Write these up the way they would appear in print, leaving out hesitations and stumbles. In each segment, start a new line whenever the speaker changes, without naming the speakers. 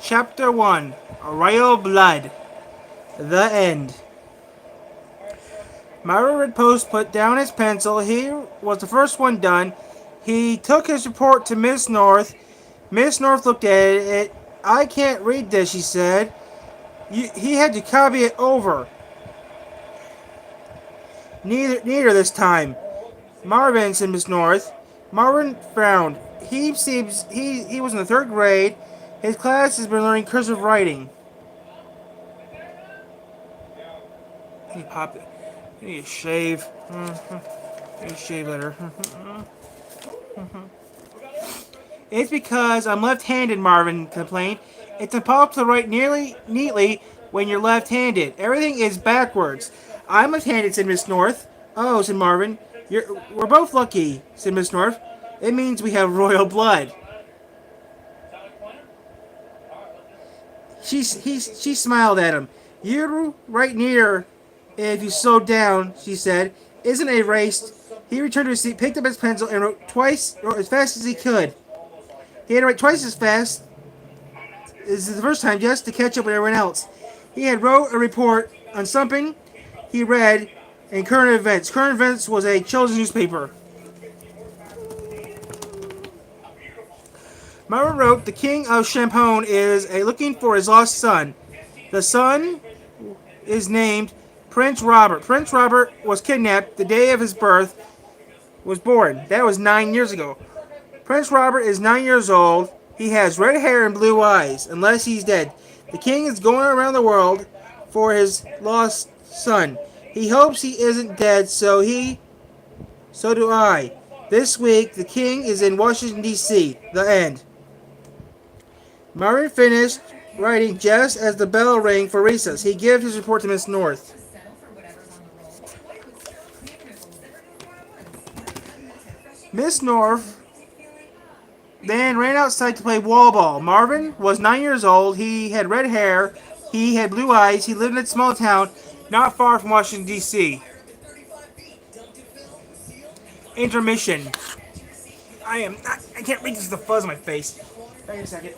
Chapter 1, Royal Blood. The End. Marvin Redpost put down his pencil. He was the first one done. He took his report to Miss North. Miss North looked at it. I can't read this, she said. He had to copy it over. Neither this time. Marvin, said Miss North. Marvin frowned. He was in the third grade. His class has been learning cursive writing. He popped it. I need to shave. I need to shave later. It's because I'm left-handed, Marvin complained. It's impossible to write neatly when you're left-handed. Everything is backwards. I'm left-handed, said Miss North. Oh, said Marvin. We're both lucky, said Miss North. It means we have royal blood. She smiled at him. You're right near if you slow down, she said. Isn't it erased? He returned to his seat, picked up his pencil, and wrote as fast as he could. He had to write twice as fast. This is the first time just to catch up with everyone else. He had wrote a report on something he read in Current Events. Current Events was a children's newspaper. Marvin wrote, the king of Champagne is looking for his lost son. The son is named Prince Robert. Prince Robert was kidnapped the day of his birth, was born. That was 9 years ago. Prince Robert is 9 years old. He has red hair and blue eyes, unless he's dead. The king is going around the world for his lost son. He hopes he isn't dead, so do I. This week, the king is in Washington, D.C. The end. Marvin finished writing just as the bell rang for recess. He gave his report to Miss North. Miss North then ran outside to play wall ball. Marvin was 9 years old. He had red hair. He had blue eyes. He lived in a small town not far from Washington, D.C. Intermission. I can't read this with the fuzz on my face. Wait a second.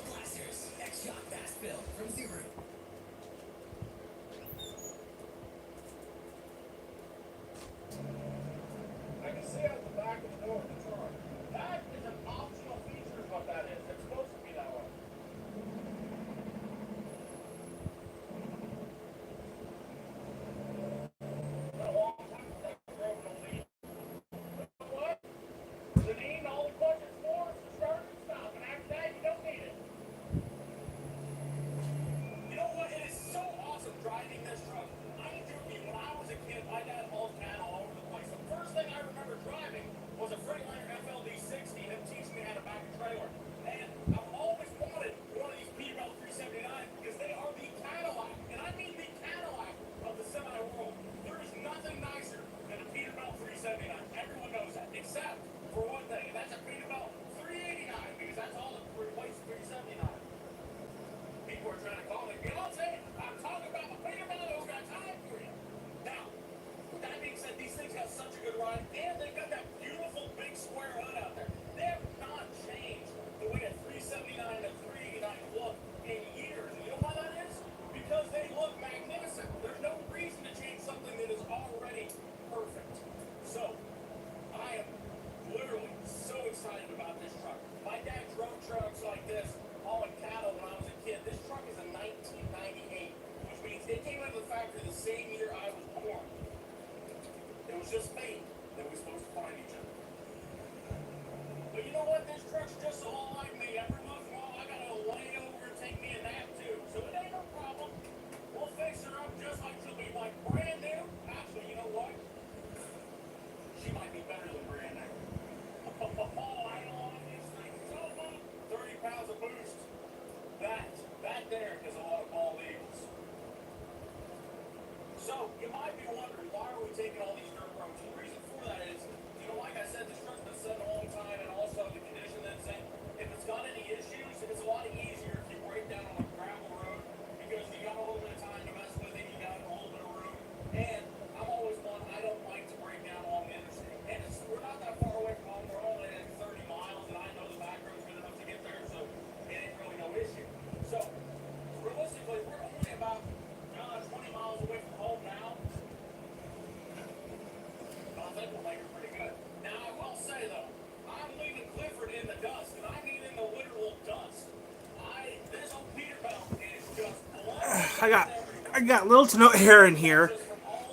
I got little to no air in here,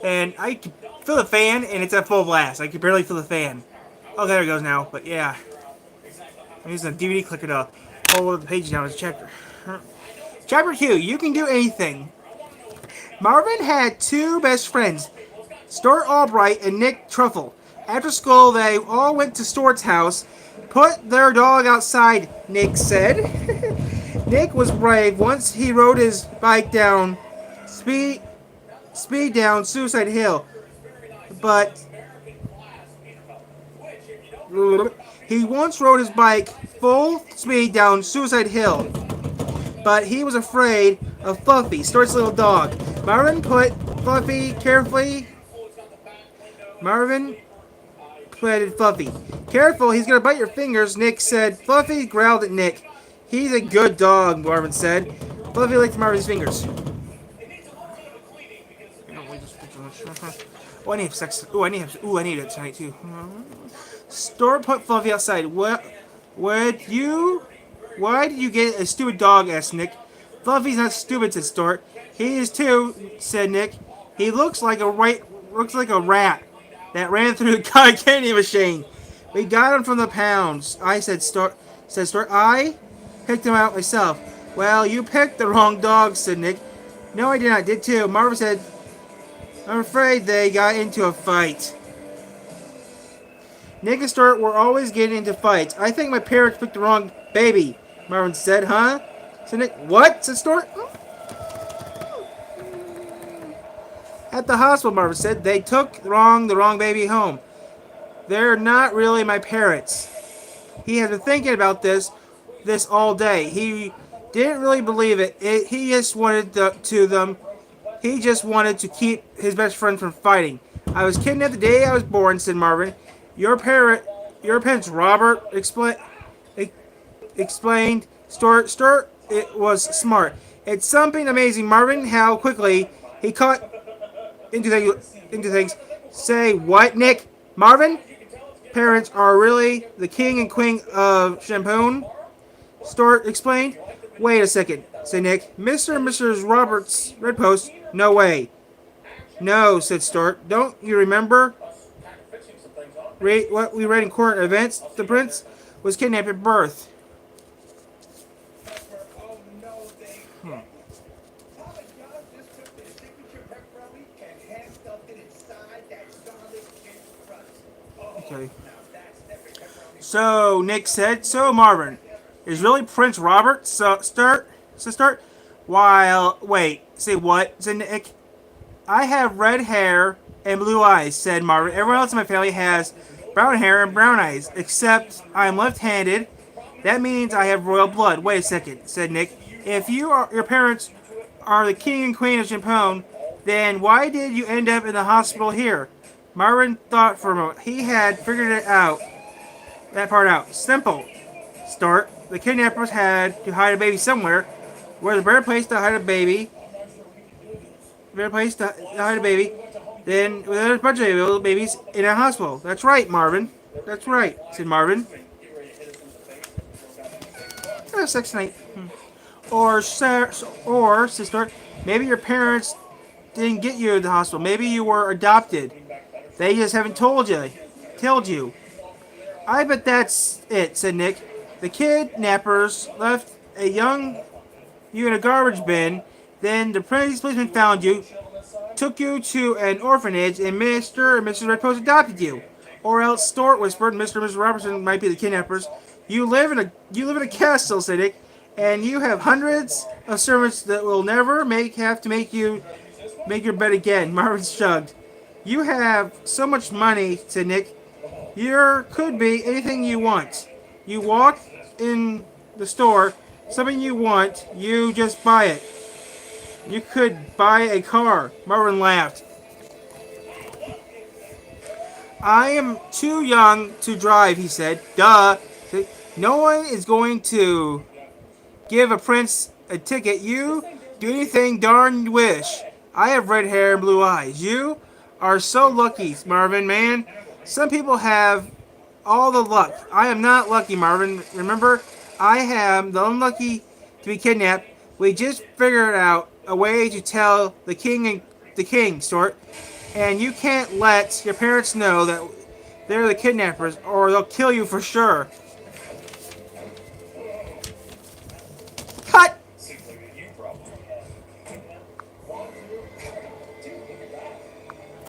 and I can feel the fan, and it's at full blast. I can barely feel the fan. Oh, there it goes now. But yeah, I'm using a DVD clicker to hold the page down as a chapter. Chapter 2. You can do anything. Marvin had two best friends, Stuart Albright and Nick Truffle. After school, they all went to Stuart's house. Put their dog outside, Nick said. Nick was brave. Once he rode his bike down speed down Suicide Hill, but he once rode his bike full speed down Suicide Hill, but he was afraid of Fluffy, Stuart's little dog. Marvin put Fluffy carefully. Marvin pleaded Fluffy. Careful, he's gonna bite your fingers, Nick said. Fluffy growled at Nick. He's a good dog, Marvin said. Fluffy licked Marvin's fingers. Oh, I need sex. I need it tonight too. Stuart put Fluffy outside. Why did you get a stupid dog? Asked Nick. Fluffy's not stupid, said Stuart. He is too, said Nick. He looks like a rat that ran through the candy machine. We got him from the pounds. I said Stuart. I picked him out myself. Well, you picked the wrong dog, said Nick. No, I did not. Did too. Marvin said. I'm afraid they got into a fight. Nick and Stuart were always getting into fights. I think my parents picked the wrong baby, Marvin said, huh? Said Nick. What? Said Stuart. At the hospital, Marvin said, they took the wrong baby home. They're not really my parents. He had been thinking about this all day. He didn't really believe it. He just wanted He just wanted to keep his best friend from fighting. I was kidnapped the day I was born, said Marvin. Your parents, Robert explained. Stuart, it was smart. It's something amazing, Marvin, how quickly he caught into things. Say what, Nick? Marvin? Parents are really the king and queen of Champagne, Stuart explained. Wait a second, said Nick. Mr. and Mrs. Roberts, Redpost. No way. No, said Stuart. Don't you remember what we read in current events? The prince was kidnapped at birth. Okay. So, Nick said, so Marvin, is really Prince Robert Stuart? Wait, say what? Said Nick. I have red hair and blue eyes, said Marvin. Everyone else in my family has brown hair and brown eyes, except I'm left-handed. That means I have royal blood. Wait a second, said Nick. If your parents are the king and queen of Champagne, then why did you end up in the hospital here? Marvin thought for a moment. He had figured that part out. Simple, Stuart. The kidnappers had to hide a baby somewhere. Where's a better place to hide a baby? Then there's a bunch of little babies in a hospital. That's right, Marvin. That's right, said Marvin. Sex tonight. Or sister, maybe your parents didn't get you to the hospital. Maybe you were adopted. They just haven't told you. I bet that's it, said Nick. The kidnappers left you in a garbage bin. Then the policeman found you, took you to an orphanage, and Mr. and Mrs. Redpost adopted you. Or else, Stuart whispered, Mr. and Mrs. Robertson might be the kidnappers. You live in a castle, said Nick, and you have hundreds of servants that will never have to make your bed again. Marvin shrugged. You have so much money, said Nick. There could be anything you want. You walk in the store, something you want, you just buy it. You could buy a car. Marvin laughed. I am too young to drive, he said. Duh. No one is going to give a prince a ticket. You do anything darn you wish. I have red hair and blue eyes. You are so lucky, Marvin, man. Some people have all the luck. I am not lucky, Marvin. Remember, I am the unlucky to be kidnapped. We just figured it out. a way to tell the king, Stuart, and you can't let your parents know that they're the kidnappers, or they'll kill you for sure.